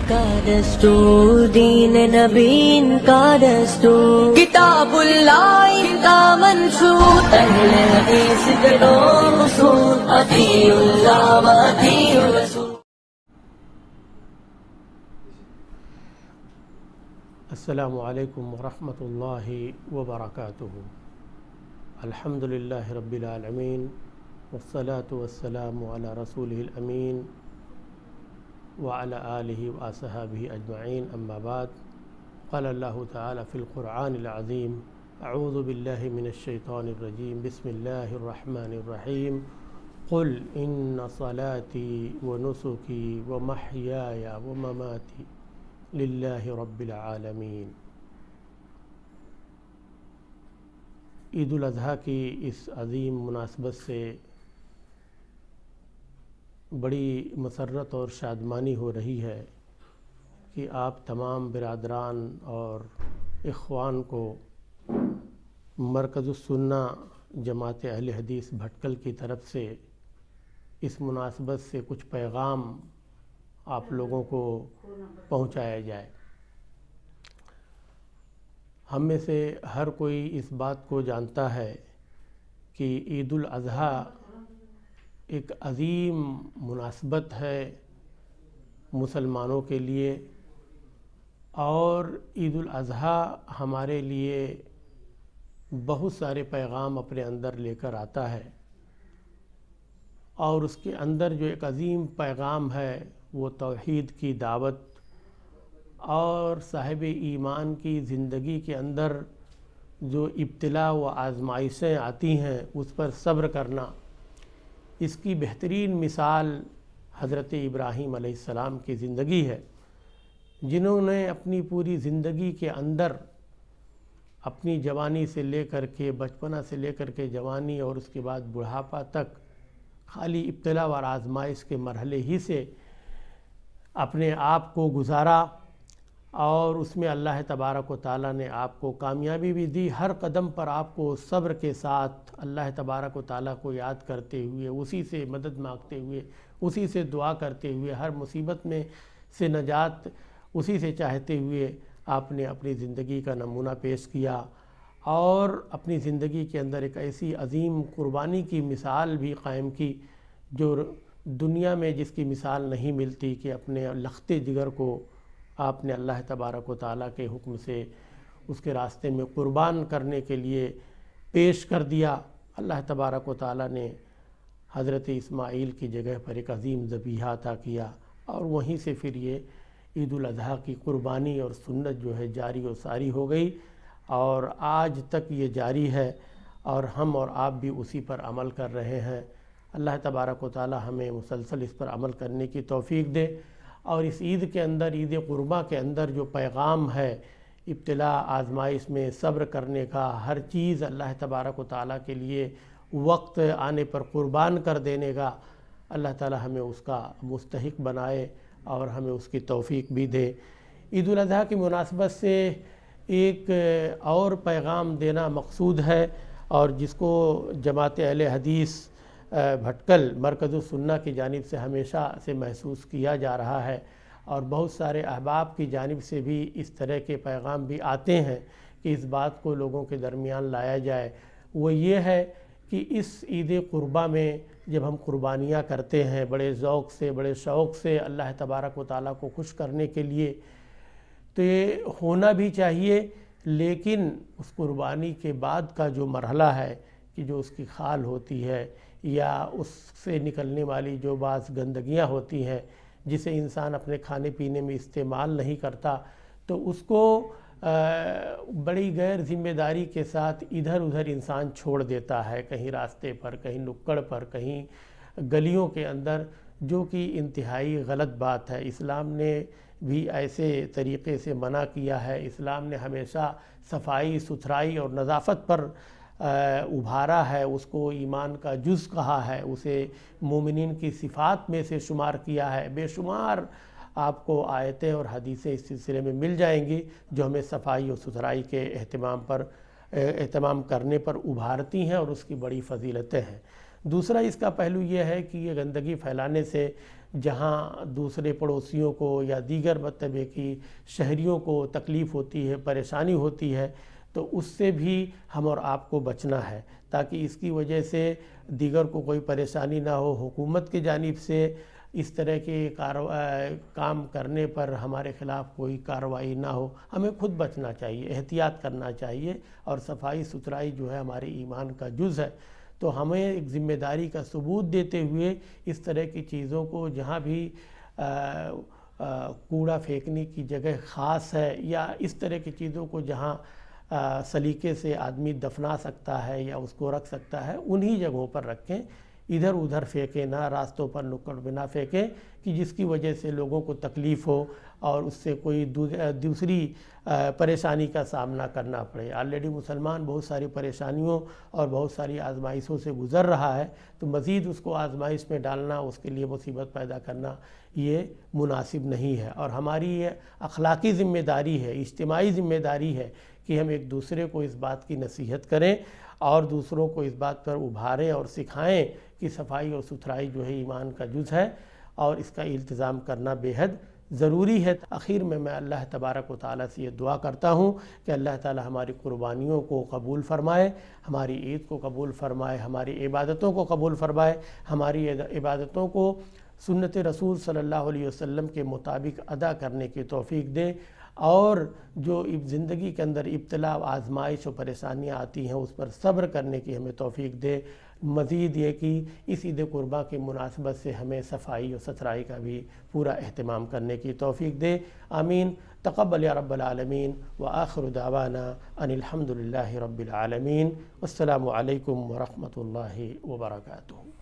کا دستور، دین نبی کا دستور، کتاب اللہ کا منشور، اہل حدیث کے دو اصول، اطیعوا اللہ و اطیعوا الرسول۔ السلام علیکم ورحمۃ اللہ وبرکاتہ۔ الحمدللہ رب العالمین والصلاة والسلام علی رسولہ الامین وعلی آلہ واصحابہ اجمعین، اما بعد، قال اللہ تعالی فی القرآن العظیم: اعوذ باللہ من الشیطان الرجیم، بسم اللہ الرحمن الرحیم، قل ان صلاتی ونسکی ومحیای ومماتی للہ رب العالمین۔ عید الاضحیٰ کی اس عظیم مناسبت سے بڑی مسرت اور شادمانی ہو رہی ہے کہ آپ تمام برادران اور اخوان کو مرکز السنہ جماعت اہل حدیث بھٹکل کی طرف سے اس مناسبت سے کچھ پیغام آپ لوگوں کو پہنچایا جائے۔ ہم میں سے ہر کوئی اس بات کو جانتا ہے کہ عید الاضحیٰ ایک عظیم مناسبت ہے مسلمانوں کے لیے، اور عید الاضحیٰ ہمارے لیے بہت سارے پیغام اپنے اندر لے کر آتا ہے، اور اس کے اندر جو ایک عظیم پیغام ہے وہ توحید کی دعوت اور صاحب ایمان کی زندگی کے اندر جو ابتلا و آزمائشیں آتی ہیں اس پر صبر کرنا۔ اس کی بہترین مثال حضرت ابراہیم علیہ السلام کی زندگی ہے، جنہوں نے اپنی پوری زندگی کے اندر اپنی جوانی سے لے کر کے بچپنا سے لے کر کے جوانی اور اس کے بعد بڑھاپا تک خالی ابتلا اور آزمائش کے مرحلے ہی سے اپنے آپ کو گزارا، اور اس میں اللہ تبارک و تعالیٰ نے آپ کو کامیابی بھی دی۔ ہر قدم پر آپ کو صبر کے ساتھ اللہ تبارک و تعالیٰ کو یاد کرتے ہوئے، اسی سے مدد مانگتے ہوئے، اسی سے دعا کرتے ہوئے، ہر مصیبت میں سے نجات اسی سے چاہتے ہوئے آپ نے اپنی زندگی کا نمونہ پیش کیا، اور اپنی زندگی کے اندر ایک ایسی عظیم قربانی کی مثال بھی قائم کی جو دنیا میں جس کی مثال نہیں ملتی، کہ اپنے لخت جگر کو آپ نے اللہ تبارک و تعالیٰ کے حکم سے اس کے راستے میں قربان کرنے کے لیے پیش کر دیا۔ اللہ تبارک و تعالیٰ نے حضرت اسماعیل کی جگہ پر ایک عظیم ذبیحہ عطا کیا، اور وہیں سے پھر یہ عید الاضحیٰ کی قربانی اور سنت جو ہے جاری و ساری ہو گئی، اور آج تک یہ جاری ہے، اور ہم اور آپ بھی اسی پر عمل کر رہے ہیں۔ اللہ تبارک و تعالیٰ ہمیں مسلسل اس پر عمل کرنے کی توفیق دے، اور اس عید کے اندر، عید قربہ کے اندر جو پیغام ہے ابتلا آزمائش میں صبر کرنے کا، ہر چیز اللہ تبارک و تعالیٰ کے لیے وقت آنے پر قربان کر دینے کا، اللہ تعالیٰ ہمیں اس کا مستحق بنائے اور ہمیں اس کی توفیق بھی دے۔ عید الاضحیٰ کی مناسبت سے ایک اور پیغام دینا مقصود ہے، اور جس کو جماعت اہل حدیث بھٹکل مرکز السنہ کی جانب سے ہمیشہ سے محسوس کیا جا رہا ہے، اور بہت سارے احباب کی جانب سے بھی اس طرح کے پیغام بھی آتے ہیں کہ اس بات کو لوگوں کے درمیان لایا جائے۔ وہ یہ ہے کہ اس عید قربہ میں جب ہم قربانیاں کرتے ہیں بڑے ذوق سے، بڑے شوق سے اللہ تبارک و تعالیٰ کو خوش کرنے کے لیے، تو یہ ہونا بھی چاہیے، لیکن اس قربانی کے بعد کا جو مرحلہ ہے کہ جو اس کی خال ہوتی ہے یا اس سے نکلنے والی جو بعض گندگیاں ہوتی ہیں جسے انسان اپنے کھانے پینے میں استعمال نہیں کرتا، تو اس کو بڑی غیر ذمہ داری کے ساتھ ادھر ادھر انسان چھوڑ دیتا ہے، کہیں راستے پر، کہیں نکڑ پر، کہیں گلیوں کے اندر، جو کہ انتہائی غلط بات ہے۔ اسلام نے بھی ایسے طریقے سے منع کیا ہے۔ اسلام نے ہمیشہ صفائی ستھرائی اور نظافت پر ابھارا ہے، اس کو ایمان کا جز کہا ہے، اسے مومنین کی صفات میں سے شمار کیا ہے۔ بے شمار آپ کو آیتیں اور حدیثیں اس سلسلے میں مل جائیں گی جو ہمیں صفائی اور ستھرائی کے اہتمام کرنے پر ابھارتی ہیں، اور اس کی بڑی فضیلتیں ہیں۔ دوسرا اس کا پہلو یہ ہے کہ یہ گندگی پھیلانے سے جہاں دوسرے پڑوسیوں کو یا دیگر مرتبے کی شہریوں کو تکلیف ہوتی ہے، پریشانی ہوتی ہے، تو اس سے بھی ہم اور آپ کو بچنا ہے، تاکہ اس کی وجہ سے دیگر کو کوئی پریشانی نہ ہو، حکومت کی جانب سے اس طرح کے کام کرنے پر ہمارے خلاف کوئی کارروائی نہ ہو۔ ہمیں خود بچنا چاہیے، احتیاط کرنا چاہیے، اور صفائی ستھرائی جو ہے ہمارے ایمان کا جز ہے۔ تو ہمیں ایک ذمہ داری کا ثبوت دیتے ہوئے اس طرح کی چیزوں کو، جہاں بھی کوڑا پھینکنے کی جگہ خاص ہے یا اس طرح کی چیزوں کو جہاں سلیقے سے آدمی دفنا سکتا ہے یا اس کو رکھ سکتا ہے، انہی جگہوں پر رکھیں، ادھر ادھر پھینکیں نہ، راستوں پر نکڑ پہ نہ پھینکیں کہ جس کی وجہ سے لوگوں کو تکلیف ہو اور اس سے کوئی دوسری پریشانی کا سامنا کرنا پڑے۔ آلریڈی مسلمان بہت ساری پریشانیوں اور بہت ساری آزمائشوں سے گزر رہا ہے، تو مزید اس کو آزمائش میں ڈالنا، اس کے لیے مصیبت پیدا کرنا، یہ مناسب نہیں ہے۔ اور ہماری یہ اخلاقی ذمہ داری ہے، اجتماعی ذمہ داری ہے کہ ہم ایک دوسرے کو اس بات کی نصیحت کریں اور دوسروں کو اس بات پر ابھاریں اور سکھائیں کہ صفائی اور ستھرائی جو ہے ایمان کا جز ہے، اور اس کا التزام کرنا بے حد ضروری ہے۔ آخر میں اللہ تبارک و تعالیٰ سے یہ دعا کرتا ہوں کہ اللہ تعالیٰ ہماری قربانیوں کو قبول فرمائے، ہماری عید کو قبول فرمائے، ہماری عبادتوں کو قبول فرمائے، ہماری عبادتوں کو سنت رسول صلی اللہ علیہ وسلم کے مطابق ادا کرنے کی توفیق دے، اور جو زندگی کے اندر ابتلا، آزمائش و پریشانیاں آتی ہیں اس پر صبر کرنے کی ہمیں توفیق دے۔ مزید یہ کہ اس عید قرباں کی مناسبت سے ہمیں صفائی و ستھرائی کا بھی پورا اہتمام کرنے کی توفیق دے۔ آمین۔ تقبل یا رب العالمین، وآخر دعوانا ان الحمد للہ رب العالمین۔ السلام علیکم ورحمۃ اللہ وبرکاتہ۔